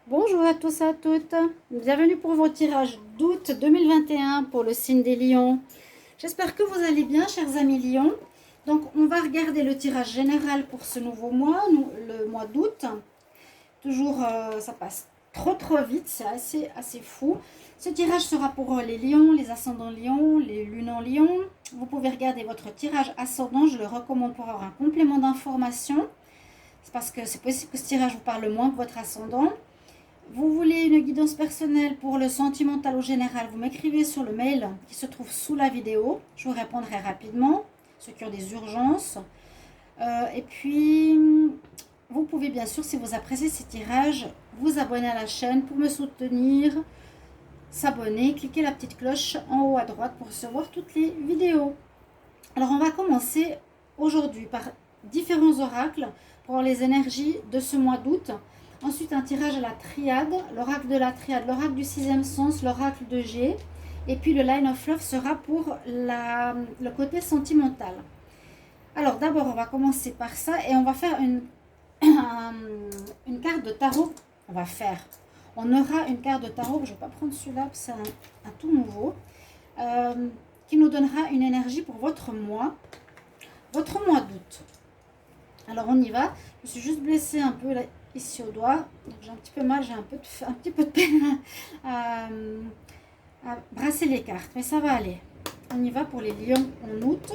Bonjour à tous et à toutes, bienvenue pour vos tirages d'août 2021 pour le signe des lions. J'espère que vous allez bien, chers amis lions. Donc on va regarder le tirage général pour ce nouveau mois, le mois d'août. Toujours, ça passe trop vite, c'est assez fou. Ce tirage sera pour les lions, les ascendants lions, les lunes en lion. Vous pouvez regarder votre tirage ascendant, je le recommande pour avoir un complément d'information. C'est parce que c'est possible que ce tirage vous parle moins que votre ascendant. Vous voulez une guidance personnelle pour le sentimental au général, vous m'écrivez sur le mail qui se trouve sous la vidéo. Je vous répondrai rapidement, ceux qui ont des urgences. Et puis, vous pouvez bien sûr, si vous appréciez ces tirages, vous abonner à la chaîne pour me soutenir, s'abonner, cliquez la petite cloche en haut à droite pour recevoir toutes les vidéos. Alors, on va commencer aujourd'hui par différents oracles pour les énergies de ce mois d'août. Ensuite, un tirage à la triade, l'oracle de la triade, l'oracle du sixième sens, l'oracle de G. Et puis le line of love sera pour le côté sentimental. Alors d'abord, on va commencer par ça et on va faire une carte de tarot. On aura une carte de tarot, je ne vais pas prendre celui-là, c'est un tout nouveau, qui nous donnera une énergie pour votre mois d'août. Alors on y va, je me suis juste blessée un peu là, ici au doigt, donc j'ai un petit peu mal, j'ai un petit peu de peine à brasser les cartes, mais ça va aller. On y va pour les lions en août.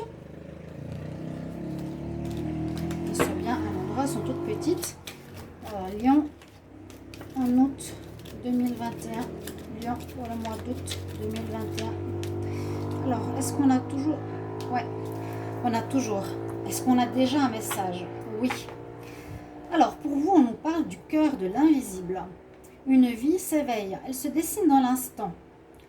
Ils sont bien à l'endroit, elles sont toutes petites. Lions en août 2021, Lions pour le mois d'août 2021. Alors, est-ce qu'on a toujours... Ouais, on a toujours. Est-ce qu'on a déjà un message? Oui. Alors, pour vous, on nous parle du cœur de l'invisible. Une vie s'éveille, elle se dessine dans l'instant.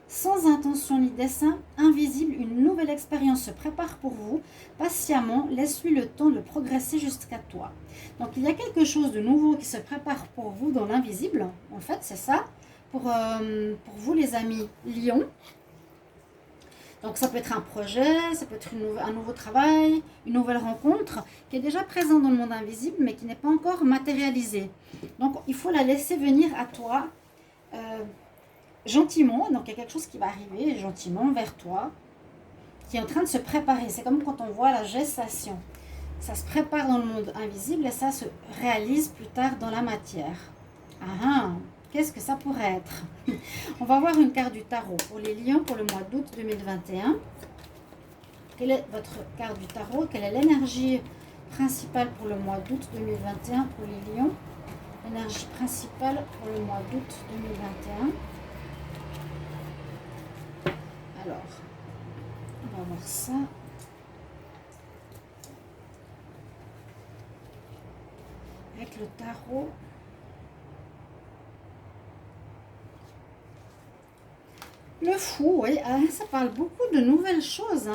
Sans intention ni dessein, invisible, une nouvelle expérience se prépare pour vous. Patiemment, laisse-lui le temps de progresser jusqu'à toi. Donc, il y a quelque chose de nouveau qui se prépare pour vous dans l'invisible. En fait, c'est ça. Pour vous, les amis lions. Donc ça peut être un projet, ça peut être un nouveau travail, une nouvelle rencontre qui est déjà présente dans le monde invisible mais qui n'est pas encore matérialisée. Donc il faut la laisser venir à toi gentiment. Donc il y a quelque chose qui va arriver gentiment vers toi, qui est en train de se préparer. C'est comme quand on voit la gestation. Ça se prépare dans le monde invisible et ça se réalise plus tard dans la matière. Qu'est-ce que ça pourrait être? On va voir une carte du tarot pour les lions pour le mois d'août 2021. Quelle est votre carte du tarot? Quelle est l'énergie principale pour le mois d'août 2021 pour les lions? L'énergie principale pour le mois d'août 2021. Alors, on va voir ça. Avec le tarot. Le fou, oui, ça parle beaucoup de nouvelles choses,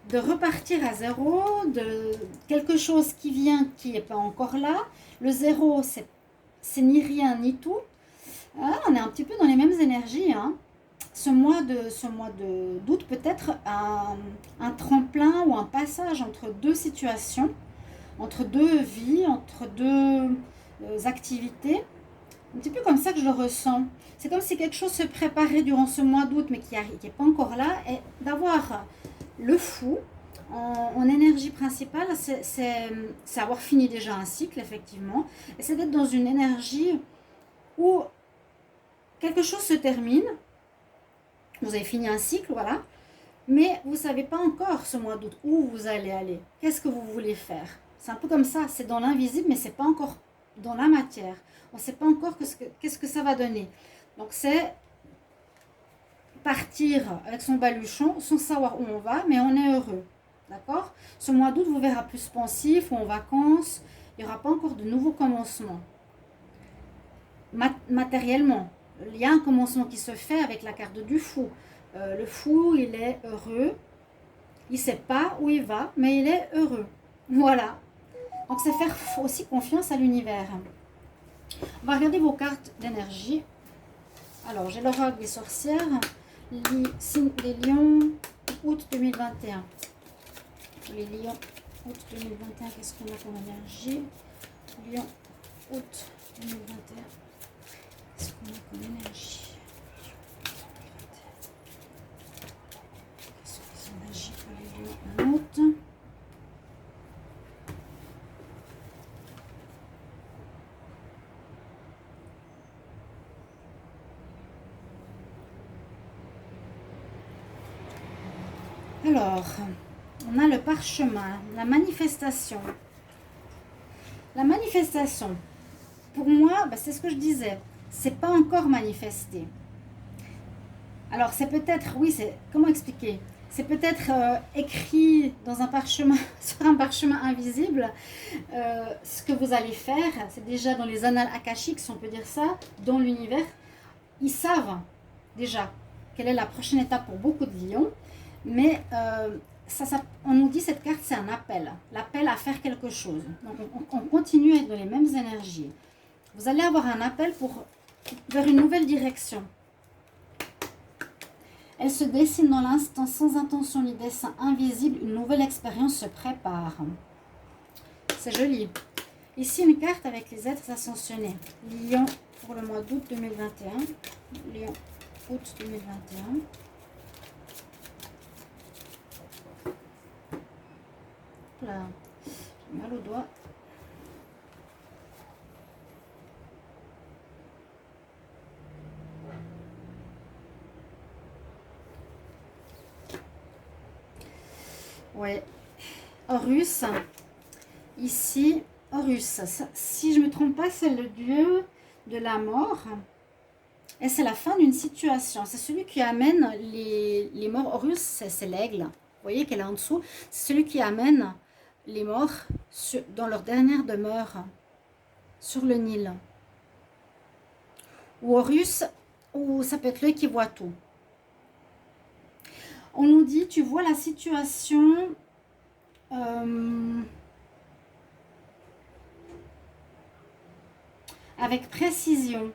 de repartir à zéro, de quelque chose qui vient qui n'est pas encore là. Le zéro, c'est ni rien ni tout. On est un petit peu dans les mêmes énergies. Ce mois d'août peut être un tremplin ou un passage entre deux situations, entre deux vies, entre deux activités. Un petit peu comme ça que je le ressens. C'est comme si quelque chose se préparait durant ce mois d'août, mais qui n'est pas encore là. Et d'avoir le fou en énergie principale, c'est avoir fini déjà un cycle, effectivement. Et c'est d'être dans une énergie où quelque chose se termine. Vous avez fini un cycle, voilà. Mais vous ne savez pas encore ce mois d'août où vous allez aller. Qu'est-ce que vous voulez faire? C'est un peu comme ça. C'est dans l'invisible, mais ce n'est pas encore dans la matière. On ne sait pas encore qu'est-ce que ça va donner. Donc c'est partir avec son baluchon sans savoir où on va, mais on est heureux. D'accord? Ce mois d'août vous verra plus pensif ou en vacances. Il n'y aura pas encore de nouveaux commencements. Matériellement, il y a un commencement qui se fait avec la carte du fou. Le fou, il est heureux. Il ne sait pas où il va, mais il est heureux. Voilà. Donc c'est faire aussi confiance à l'univers. On va regarder vos cartes d'énergie. Alors, j'ai l'oracle des sorcières, les lions, août 2021. Les lions, août 2021, qu'est-ce qu'on a comme énergie? Lion, août 2021. Qu'est-ce qu'on a comme énergie? Qu'est-ce que c'est énergie pour les lions en août? Alors, on a le parchemin, la manifestation. La manifestation, pour moi, c'est ce que je disais, c'est pas encore manifesté. Alors, c'est peut-être, oui, c'est, comment expliquer? C'est peut-être écrit dans un parchemin, sur un parchemin invisible, ce que vous allez faire. C'est déjà dans les annales akashiques, si on peut dire ça, dans l'univers. Ils savent déjà quelle est la prochaine étape pour beaucoup de lions. Mais on nous dit cette carte, c'est un appel. L'appel à faire quelque chose. Donc, on continue à être dans les mêmes énergies. Vous allez avoir un appel vers une nouvelle direction. Elle se dessine dans l'instant, sans intention ni dessin invisible. Une nouvelle expérience se prépare. C'est joli. Ici, une carte avec les êtres ascensionnés. Lion pour le mois d'août 2021. Lion, août 2021. Là, j'ai mal au doigt. Ouais. Horus, ici, Horus, si je ne me trompe pas, c'est le dieu de la mort. Et c'est la fin d'une situation. C'est celui qui amène les morts. Horus, c'est l'aigle. Vous voyez qu'elle est en dessous. C'est celui qui amène les morts dans leur dernière demeure sur le Nil. Ou Horus, ou ça peut être l'œil qui voit tout. On nous dit, tu vois la situation avec précision.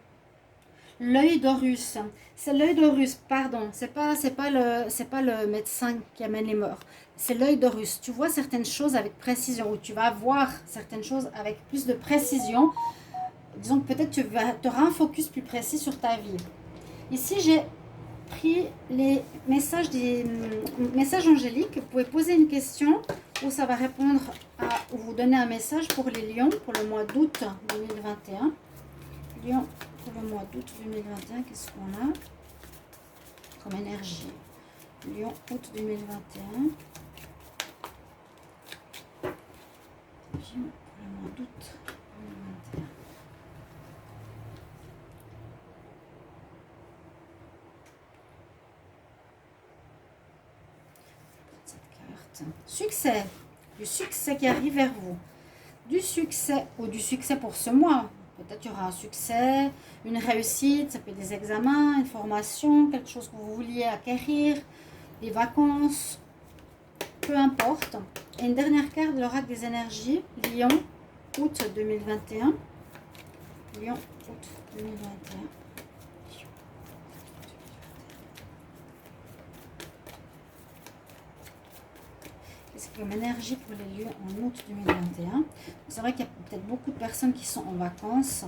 L'œil d'Horus, c'est l'œil d'Horus, pardon, c'est pas le médecin qui amène les morts, c'est l'œil d'Horus. Tu vois certaines choses avec précision, ou tu vas voir certaines choses avec plus de précision. Disons que peut-être tu auras un focus plus précis sur ta vie. Ici, j'ai pris les messages des messages angéliques. Vous pouvez poser une question ou ça va répondre ou vous donner un message pour les lions pour le mois d'août 2021. Lion pour le mois d'août 2021, qu'est-ce qu'on a comme énergie? Lion, août 2021. Lion pour le mois d'août 2021. Cette carte. Succès. Du succès qui arrive vers vous. Du succès ou du succès pour ce mois. Peut-être qu'il y aura un succès, une réussite, ça peut être des examens, une formation, quelque chose que vous vouliez acquérir, des vacances, peu importe. Et une dernière carte de l'oracle des énergies, Lion, août 2021. Lion, août 2021. Qu'est-ce qu'il y a comme énergie pour les lions en août 2021? C'est vrai qu'il y a peut-être beaucoup de personnes qui sont en vacances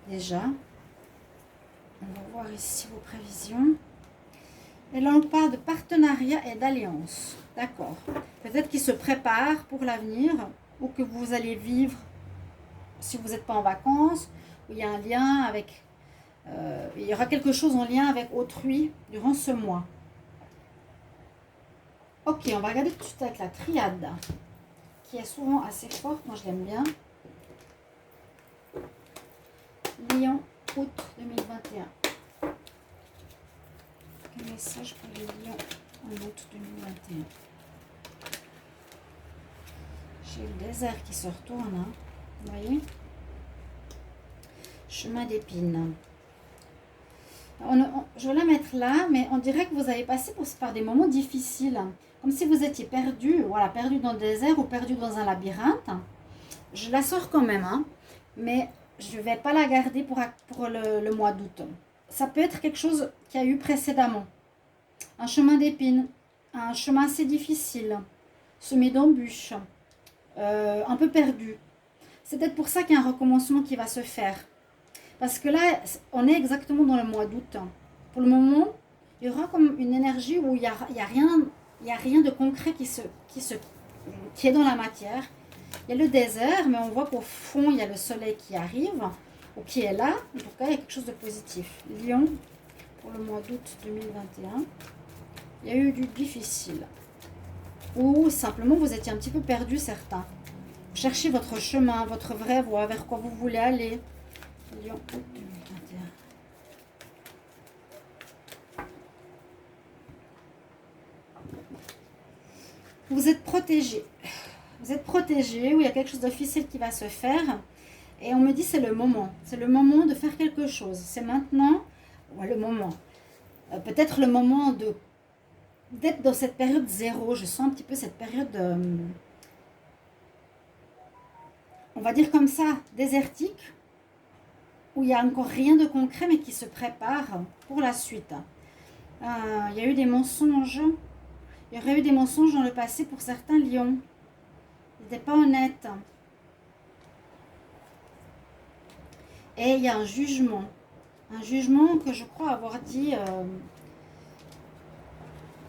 déjà. On va voir ici vos prévisions. Et là, on parle de partenariat et d'alliance. D'accord. Peut-être qu'ils se préparent pour l'avenir ou que vous allez vivre, si vous n'êtes pas en vacances, où il y a un lien avec... il y aura quelque chose en lien avec autrui durant ce mois. Ok, on va regarder tout de suite avec la triade, qui est souvent assez forte. Moi, je l'aime bien. Lion, août 2021. Quel message pour les lions en août 2021? J'ai le désert qui se retourne. Hein. Vous voyez? Chemin d'épines. Je vais la mettre là, mais on dirait que vous avez passé par des moments difficiles. Comme si vous étiez perdu, voilà, perdu dans le désert ou perdu dans un labyrinthe. Je la sors quand même, hein, mais je ne vais pas la garder pour le mois d'août. Ça peut être quelque chose qu'il y a eu précédemment. Un chemin d'épines, un chemin assez difficile, semé d'embûches, un peu perdu. C'est peut-être pour ça qu'il y a un recommencement qui va se faire. Parce que là, on est exactement dans le mois d'août. Pour le moment, il y aura comme une énergie où il y a rien de concret qui est dans la matière. Il y a le désert, mais on voit qu'au fond, il y a le soleil qui arrive, ou qui est là. En tout cas, il y a quelque chose de positif. Lion, pour le mois d'août 2021, il y a eu du difficile. Ou simplement, vous étiez un petit peu perdu, certains. Cherchez votre chemin, votre vraie voie, vers quoi vous voulez aller. Lion, août 2021. Vous êtes protégé. Vous êtes protégé, ou il y a quelque chose d'officiel qui va se faire. Et on me dit c'est le moment. C'est le moment de faire quelque chose. C'est maintenant, ouais, le moment. Peut-être le moment d'être dans cette période zéro. Je sens un petit peu cette période, on va dire comme ça, désertique, où il n'y a encore rien de concret, mais qui se prépare pour la suite. Il y a eu des mensonges. Il y aurait eu des mensonges dans le passé pour certains lions. Ils n'étaient pas honnêtes. Et il y a un jugement. Un jugement que je crois avoir dit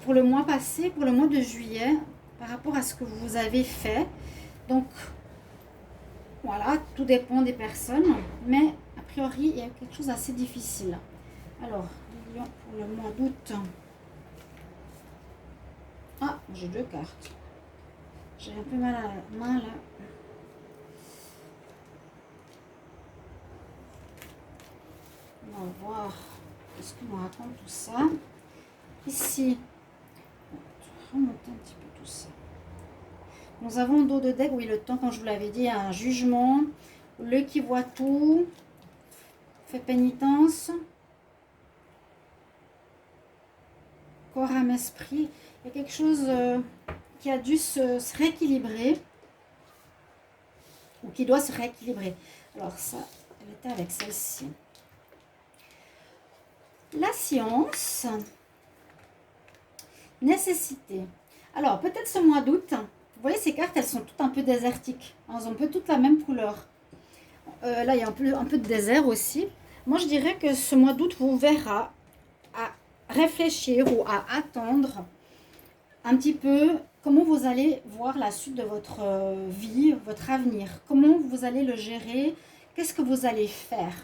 pour le mois passé, pour le mois de juillet, par rapport à ce que vous avez fait. Donc, voilà, tout dépend des personnes. Mais, a priori, il y a quelque chose d'assez difficile. Alors, Lion pour le mois d'août. Ah, j'ai 2 cartes. J'ai un peu mal à la main, là. On va voir ce qu'on raconte tout ça. Ici, on va remonter un petit peu tout ça. Nous avons dos de deck, oui, le temps, quand je vous l'avais dit, un jugement. Le qui voit tout, fait pénitence. Corps, âme, esprit. Il y a quelque chose qui a dû se rééquilibrer. Ou qui doit se rééquilibrer. Alors ça, elle était avec celle-ci. La science, nécessité. Alors, peut-être ce mois d'août, vous voyez ces cartes, elles sont toutes un peu désertiques. Elles ont un peu toutes la même couleur. Là, il y a un peu de désert aussi. Moi, je dirais que ce mois d'août vous verra à réfléchir ou à attendre un petit peu comment vous allez voir la suite de votre vie, votre avenir. Comment vous allez le gérer, qu'est-ce que vous allez faire.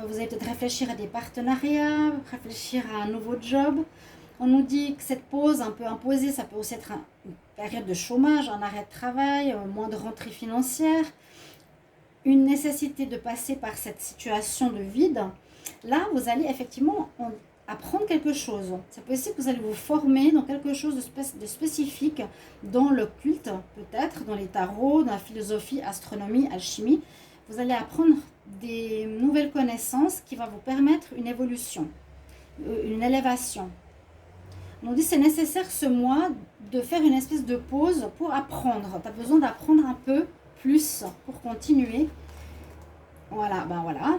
Vous allez peut-être réfléchir à des partenariats, réfléchir à un nouveau job. On nous dit que cette pause un peu imposée, ça peut aussi être une période de chômage, un arrêt de travail, moins de rentrée financière, une nécessité de passer par cette situation de vide. Là, vous allez effectivement apprendre quelque chose. C'est possible que vous allez vous former dans quelque chose de spécifique dans l'occulte, peut-être, dans les tarots, dans la philosophie, astronomie, alchimie. Vous allez apprendre des nouvelles connaissances qui vont vous permettre une évolution, une élévation. On dit c'est nécessaire ce mois de faire une espèce de pause pour apprendre. Tu as besoin d'apprendre un peu plus pour continuer. Voilà, ben voilà.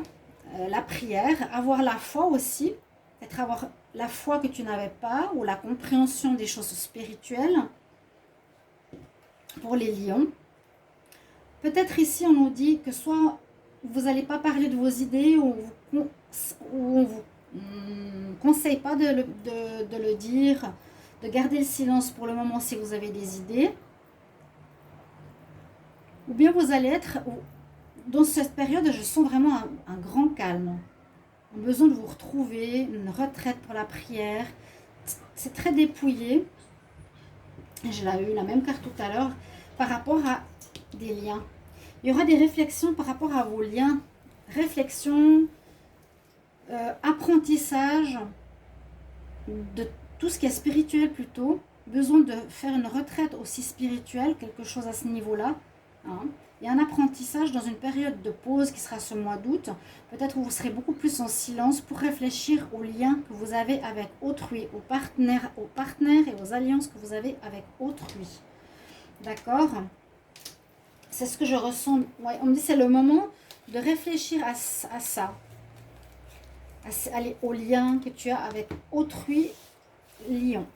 La prière, avoir la foi aussi, peut-être avoir la foi que tu n'avais pas ou la compréhension des choses spirituelles pour les lions. Peut-être ici on nous dit que soit vous n'allez pas parler de vos idées ou on vous conseille pas de le dire, de garder le silence pour le moment si vous avez des idées. Ou bien vous allez être, dans cette période, je sens vraiment un grand calme. Un besoin de vous retrouver, une retraite pour la prière. C'est très dépouillé. J'ai eu la même carte tout à l'heure par rapport à des liens. Il y aura des réflexions par rapport à vos liens. Réflexion, apprentissage de tout ce qui est spirituel plutôt. Besoin de faire une retraite aussi spirituelle, quelque chose à ce niveau-là. Hein. Il y a un apprentissage dans une période de pause qui sera ce mois d'août. Peut-être où vous serez beaucoup plus en silence pour réfléchir aux liens que vous avez avec autrui, aux partenaires et aux alliances que vous avez avec autrui. D'accord ? C'est ce que je ressens. Ouais, on me dit que c'est le moment de réfléchir à ça. Aux liens que tu as avec autrui, lion.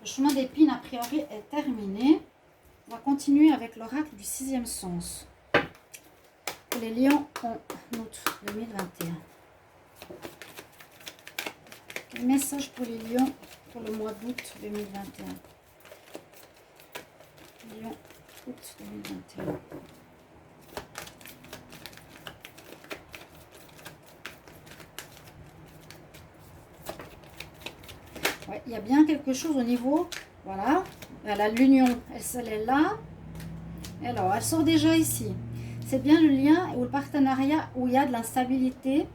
Le chemin d'épine, a priori, est terminé. On va continuer avec l'oracle du 6e sens. pour les lions en août 2021. Quel message pour les lions pour le mois d'août 2021? Lion, août 2021. Ouais, il y a bien quelque chose au niveau, voilà, l'union, elle est là. Alors, elle sort déjà ici. C'est bien le lien ou le partenariat où il y a de l'instabilité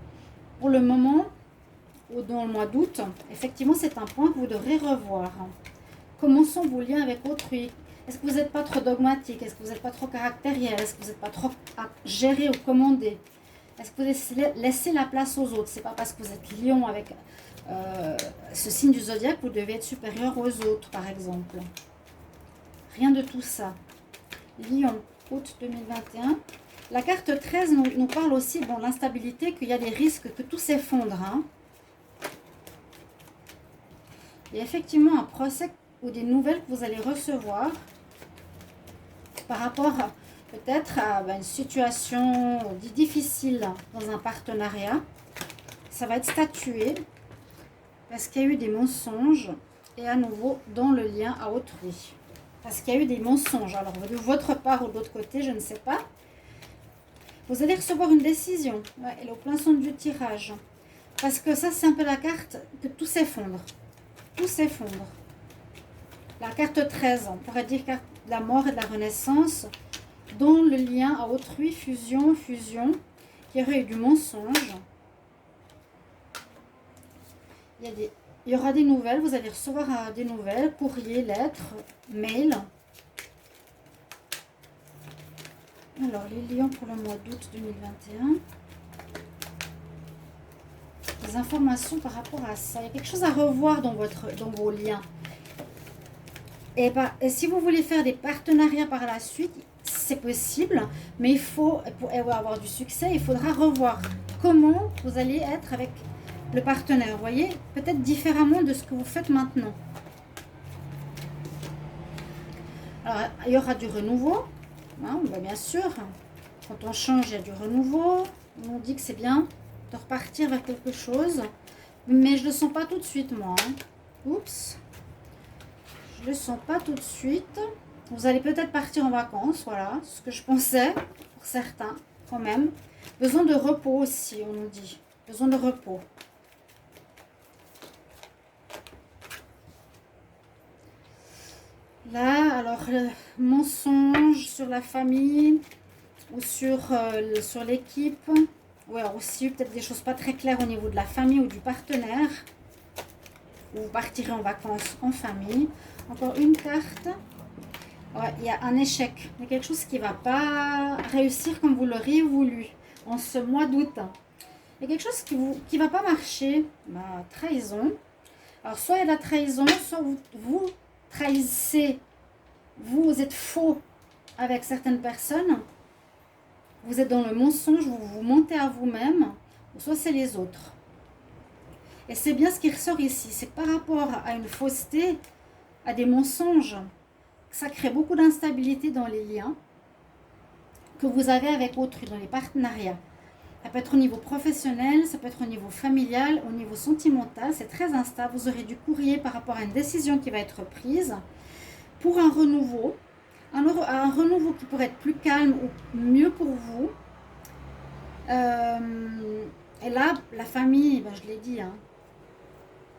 pour le moment, ou dans le mois d'août. Effectivement, c'est un point que vous devrez revoir. Comment sont vos liens avec autrui? Est-ce que vous n'êtes pas trop dogmatique? Est-ce que vous n'êtes pas trop caractériel? Est-ce que vous n'êtes pas trop à gérer ou commander? Est-ce que vous laissez la place aux autres? C'est pas parce que vous êtes lion avec ce signe du zodiaque que vous devez être supérieur aux autres, par exemple. Rien de tout ça. Lion, août 2021. La carte 13 nous parle aussi de l'instabilité, qu'il y a des risques que tout s'effondre. Hein. Il y a effectivement un procès ou des nouvelles que vous allez recevoir par rapport peut-être à une situation difficile dans un partenariat. Ça va être statué parce qu'il y a eu des mensonges et à nouveau dans le lien à autrui. Parce qu'il y a eu des mensonges. Alors de votre part ou de l'autre côté, je ne sais pas. Vous allez recevoir une décision. Ouais, elle est au plein centre du tirage. Parce que ça, c'est un peu la carte que tout s'effondre. Tout s'effondre. La carte 13, on pourrait dire carte de la mort et de la renaissance, dont le lien à autrui, fusion, qui aurait eu du mensonge. Il y aura des nouvelles, vous allez recevoir des nouvelles, courrier, lettres, mail. Alors, les lions pour le mois d'août 2021. Des informations par rapport à ça. Il y a quelque chose à revoir dans vos liens. Et si vous voulez faire des partenariats par la suite, c'est possible, mais pour avoir du succès, il faudra revoir comment vous allez être avec le partenaire. Vous voyez, peut-être différemment de ce que vous faites maintenant. Alors, il y aura du renouveau, hein, bien sûr. Quand on change, il y a du renouveau. On dit que c'est bien de repartir vers quelque chose, mais je ne le sens pas tout de suite, moi. Hein. Oups. Je ne le sens pas tout de suite. Vous allez peut-être partir en vacances, voilà, ce que je pensais, pour certains, quand même. Besoin de repos aussi, on nous dit. Besoin de repos. Là, alors, mensonge sur la famille ou sur l'équipe. Oui, alors aussi, peut-être des choses pas très claires au niveau de la famille ou du partenaire. Vous partirez en vacances en famille. Encore une carte. Ouais, il y a un échec. Il y a quelque chose qui ne va pas réussir comme vous l'auriez voulu en ce mois d'août. Il y a quelque chose qui ne va pas marcher. Trahison. Alors, soit il y a de la trahison, soit vous trahissez. Vous êtes faux avec certaines personnes. Vous êtes dans le mensonge, vous mentez à vous-même. Ou soit c'est les autres. Et c'est bien ce qui ressort ici. C'est par rapport à une fausseté, à des mensonges, ça crée beaucoup d'instabilité dans les liens que vous avez avec autrui, dans les partenariats. Ça peut être au niveau professionnel, ça peut être au niveau familial, au niveau sentimental, c'est très instable. Vous aurez du courrier par rapport à une décision qui va être prise pour un renouveau. Un renouveau qui pourrait être plus calme ou mieux pour vous. Et là, la famille, je l'ai dit, hein,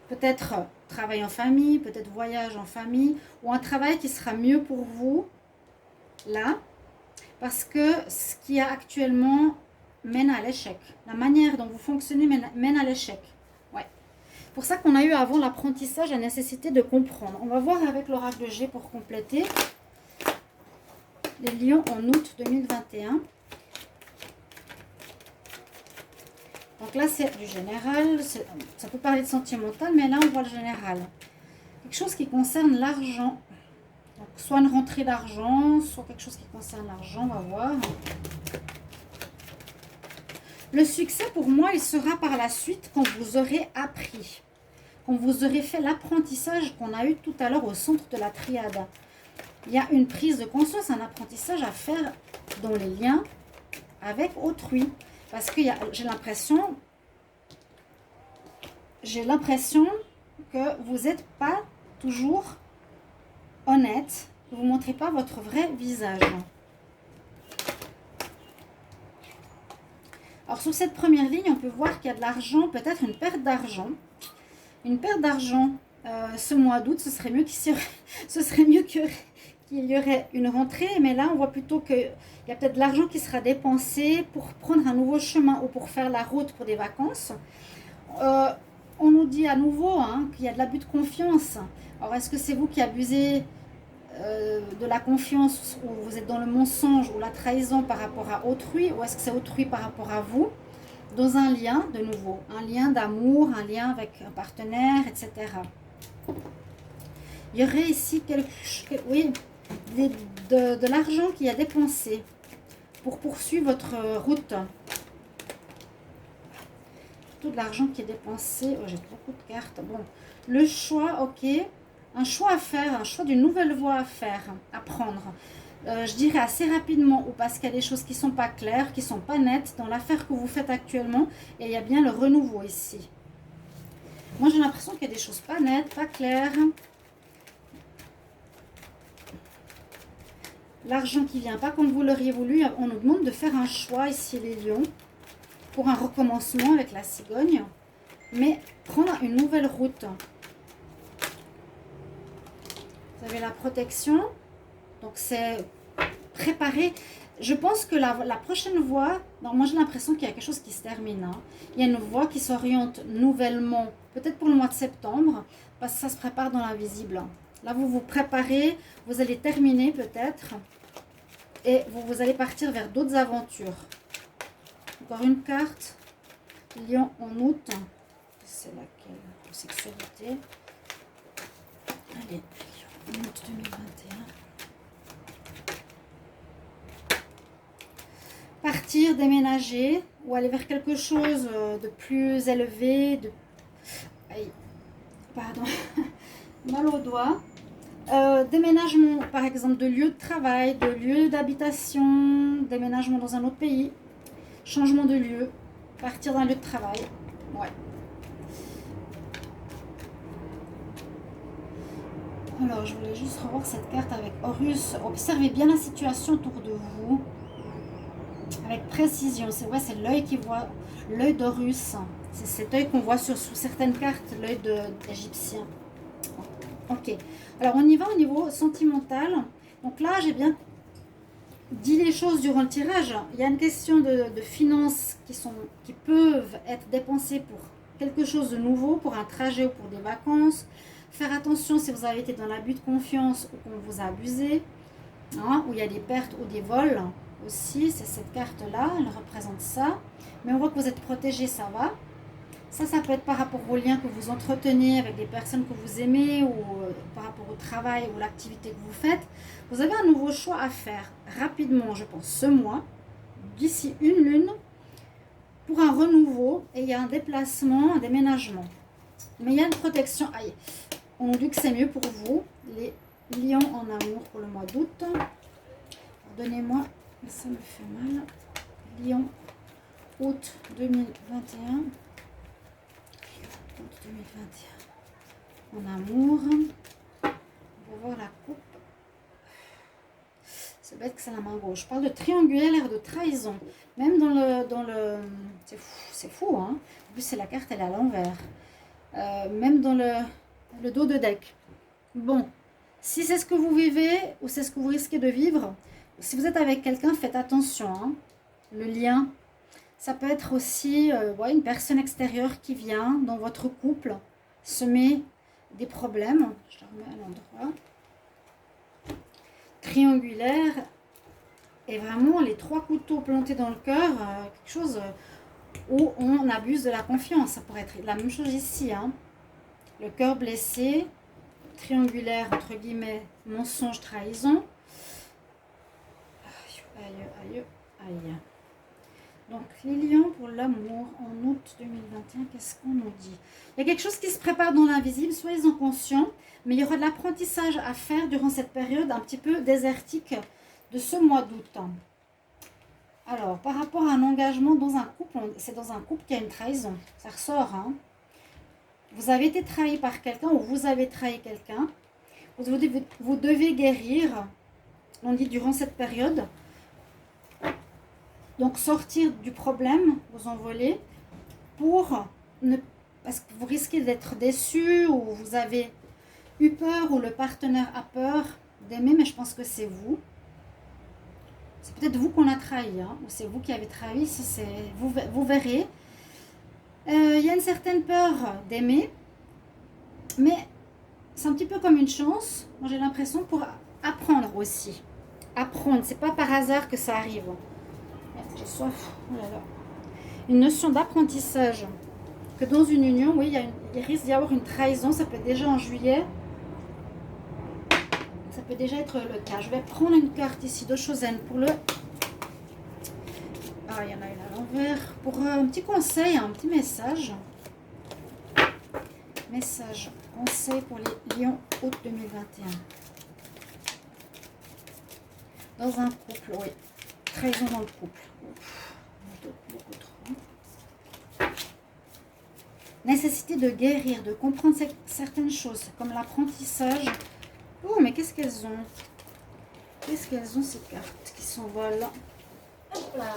peut-être travail en famille, peut-être voyage en famille, ou un travail qui sera mieux pour vous, là, parce que ce qui a actuellement mène à l'échec. La manière dont vous fonctionnez mène à l'échec. Ouais. Pour ça qu'on a eu avant l'apprentissage, la nécessité de comprendre. On va voir avec l'oracle de G pour compléter. Les lions en août 2021. Donc là, c'est du général. Ça peut parler de sentimental, mais là, on voit le général. Quelque chose qui concerne l'argent. Donc, soit une rentrée d'argent, soit quelque chose qui concerne l'argent. On va voir. Le succès, pour moi, il sera par la suite quand vous aurez appris. Quand vous aurez fait l'apprentissage qu'on a eu tout à l'heure au centre de la triade. Il y a une prise de conscience, un apprentissage à faire dans les liens avec autrui. Parce que j'ai l'impression que vous n'êtes pas toujours honnête, que vous ne montrez pas votre vrai visage. Alors sur cette première ligne, on peut voir qu'il y a de l'argent, peut-être une perte d'argent. Une perte d'argent ce mois d'août, ce serait mieux qu'il y aurait une rentrée, mais là on voit plutôt qu'il y a peut-être de l'argent qui sera dépensé pour prendre un nouveau chemin ou pour faire la route pour des vacances. On nous dit à nouveau qu'il y a de l'abus de confiance. Alors est-ce que c'est vous qui abusez de la confiance, ou vous êtes dans le mensonge ou la trahison par rapport à autrui, ou est-ce que c'est autrui par rapport à vous, dans un lien de nouveau, un lien d'amour, un lien avec un partenaire, etc. Il y aurait ici de l'argent qui a dépensé pour poursuivre votre route. Tout de l'argent qui est dépensé. Oh, j'ai beaucoup de cartes. Bon, le choix, ok. Un choix à faire, un choix d'une nouvelle voie à faire, à prendre. Je dirais assez rapidement, ou parce qu'il y a des choses qui ne sont pas claires, qui ne sont pas nettes dans l'affaire que vous faites actuellement. Et il y a bien le renouveau ici. Moi, j'ai l'impression qu'il y a des choses pas nettes, pas claires. L'argent qui ne vient pas comme vous l'auriez voulu. On nous demande de faire un choix ici, les lions, pour un recommencement avec la cigogne. Mais prendre une nouvelle route. Vous avez la protection, donc c'est préparé. Je pense que la prochaine voie, moi j'ai l'impression qu'il y a quelque chose qui se termine. Il y a une voie qui s'oriente nouvellement, peut-être pour le mois de septembre, parce que ça se prépare dans l'invisible. Là vous vous préparez, vous allez terminer peut-être, et vous allez partir vers d'autres aventures. Encore une carte, Lion en août, c'est laquelle? Sexualité. Allez. Août 2021. Partir, déménager ou aller vers quelque chose de plus élevé. Aïe, pardon, mal au doigt. Déménagement, par exemple, de lieu de travail, de lieu d'habitation, déménagement dans un autre pays, changement de lieu, partir d'un lieu de travail. Ouais. Alors, je voulais juste revoir cette carte avec Horus. Observez bien la situation autour de vous. Avec précision. C'est vrai, c'est l'œil qui voit, l'œil d'Horus. C'est cet œil qu'on voit sous certaines cartes, l'œil d'Égyptien. Ok. Alors, on y va au niveau sentimental. Donc là, j'ai bien dit les choses durant le tirage. Il y a une question de finances qui peuvent être dépensées pour quelque chose de nouveau, pour un trajet ou pour des vacances. Faire attention si vous avez été dans l'abus de confiance ou qu'on vous a abusé, où il y a des pertes ou des vols aussi. C'est cette carte-là, elle représente ça. Mais on voit que vous êtes protégé, ça va. Ça peut être par rapport aux liens que vous entretenez avec des personnes que vous aimez ou par rapport au travail ou l'activité que vous faites. Vous avez un nouveau choix à faire rapidement, je pense, ce mois, d'ici une lune, pour un renouveau. Et il y a un déplacement, un déménagement. Mais il y a une protection. Aïe. On dit que c'est mieux pour vous, les lions en amour pour le mois d'août. Donnez-moi, ça me fait mal. Lion, août 2021. Août 2021. En amour. On va voir la coupe. C'est bête que c'est la main gauche. Je parle de triangulaire de trahison. Même dans le c'est fou, hein. En plus, c'est la carte, elle est à l'envers. Même dans le dos de deck. Bon, si c'est ce que vous vivez ou c'est ce que vous risquez de vivre, si vous êtes avec quelqu'un, faites attention. Hein. Le lien, ça peut être aussi une personne extérieure qui vient dans votre couple semer des problèmes. Je la remets à l'endroit. Triangulaire et vraiment les 3 couteaux plantés dans le cœur, quelque chose où on abuse de la confiance. Ça pourrait être la même chose ici. Hein. Le cœur blessé, triangulaire, entre guillemets, mensonge, trahison. Aïe, aïe, aïe. Donc, les lions pour l'amour en août 2021, qu'est-ce qu'on nous dit? Il y a quelque chose qui se prépare dans l'invisible, soyez-en conscients, mais il y aura de l'apprentissage à faire durant cette période un petit peu désertique de ce mois d'août. Alors, par rapport à un engagement dans un couple, c'est dans un couple qu'il y a une trahison. Ça ressort, hein. Vous avez été trahi par quelqu'un ou vous avez trahi quelqu'un. Vous devez guérir, on dit durant cette période. Donc, sortir du problème, vous envoler, parce que vous risquez d'être déçu ou vous avez eu peur ou le partenaire a peur d'aimer, mais je pense que c'est vous. C'est peut-être vous qu'on a trahi, hein, ou c'est vous qui avez trahi, vous verrez. Il y a une certaine peur d'aimer, mais c'est un petit peu comme une chance, moi j'ai l'impression, pour apprendre aussi. Apprendre, c'est pas par hasard que ça arrive. J'ai soif, oh là là. Une notion d'apprentissage, que dans une union, oui, il risque d'y avoir une trahison, ça peut être déjà en juillet. Ça peut déjà être le cas. Je vais prendre une carte ici de Chosen pour le... Ah, il y en a une à l'envers. Pour un petit conseil, un petit message. Message, conseil pour les lions août 2021. Dans un couple, oui. Trahison dans le couple. Beaucoup trop. Nécessité de guérir, de comprendre certaines choses, comme l'apprentissage. Oh, mais qu'est-ce qu'elles ont? Qu'est-ce qu'elles ont, ces cartes qui s'envolent là? Hop là.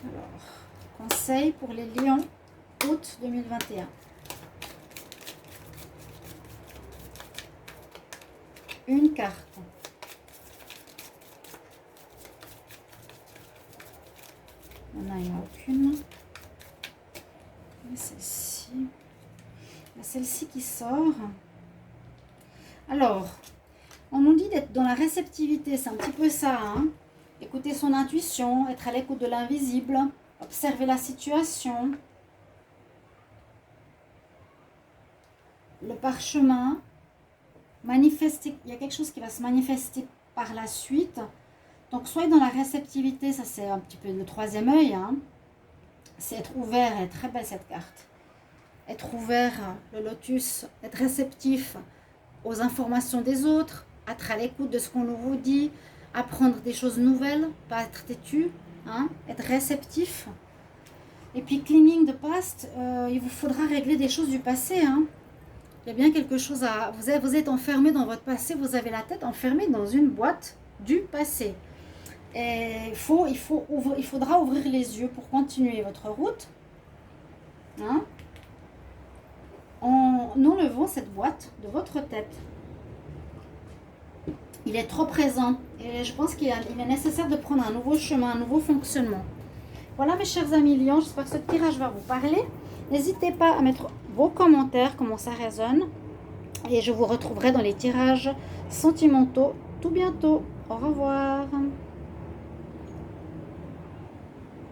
Alors, conseil pour les lions, août 2021. Une carte. Il n'y en a aucune. Et celle-ci. Celle-ci qui sort. Alors, on nous dit d'être dans la réceptivité, c'est un petit peu ça, hein. Écouter son intuition, être à l'écoute de l'invisible, observer la situation. Le parchemin, manifester, il y a quelque chose qui va se manifester par la suite. Donc, soyez dans la réceptivité, ça c'est un petit peu le troisième œil, hein. C'est être ouvert, elle est très belle cette carte. Être ouvert, le lotus, être réceptif aux informations des autres, être à l'écoute de ce qu'on vous dit, apprendre des choses nouvelles, pas être têtu, hein, être réceptif. Et puis cleaning the past, il vous faudra régler des choses du passé, hein. Il y a bien quelque chose à... Vous êtes enfermé dans votre passé, vous avez la tête enfermée dans une boîte du passé. Et il faudra ouvrir les yeux pour continuer votre route, hein, en enlevant cette boîte de votre tête. Il est trop présent et je pense qu'il est nécessaire de prendre un nouveau chemin, un nouveau fonctionnement. Voilà mes chers amis lions, j'espère que ce tirage va vous parler. N'hésitez pas à mettre vos commentaires, comment ça résonne. Et je vous retrouverai dans les tirages sentimentaux tout bientôt. Au revoir.